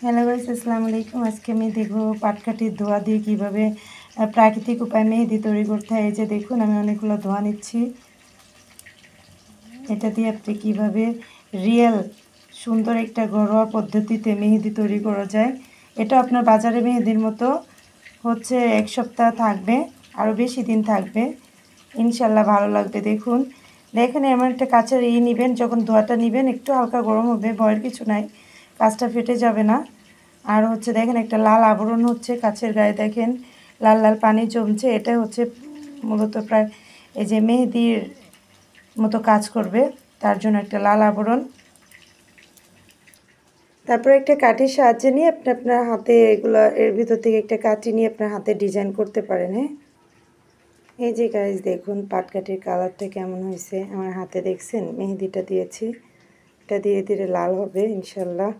Hello guys, আসসালামু আলাইকুম। আজকে আমি দেখবো পাটকাঠির ধোয়া দিয়ে কীভাবে প্রাকৃতিক উপায়ে মেহেদি তৈরি করতে হয়। এই যে দেখুন, আমি অনেকগুলো ধোয়া নিচ্ছি। এটা দিয়ে আপনি কীভাবে রিয়েল সুন্দর একটা ঘরোয়া পদ্ধতিতে মেহেদি তৈরি করা যায়। এটা আপনার বাজারে মেহেদির মতো হচ্ছে 1 সপ্তাহ থাকবে, আরও বেশি দিন থাকবে, ইনশাল্লাহ ভালো লাগবে। দেখেন এমন একটা কাঁচের নেবেন। যখন ধোয়াটা নেবেন একটু হালকা গরম হবে, ভয়ের কিছু নাই, কাঁচটা ফেটে যাবে না। আর হচ্ছে দেখেন একটা লাল আবরণ হচ্ছে কাছের গায়ে, দেখেন লাল লাল পানি জমছে। এটা হচ্ছে মূলত প্রায় এই যে মেহেদির মতো কাজ করবে, তার জন্য একটা লাল আবরণ। তারপরে একটা কাঠির সাহায্যে নিয়ে আপনি আপনার হাতে এগুলো এর ভিতর থেকে একটা কাঠি নিয়ে আপনার হাতে ডিজাইন করতে পারেন। হ্যাঁ, এই যে গাইজ দেখুন পাটকাঠির কালারটা কেমন হয়েছে। আমার হাতে দেখছেন মেহেদিটা দিয়েছি, এটা ধীরে ধীরে লাল হবে ইনশাল্লাহ।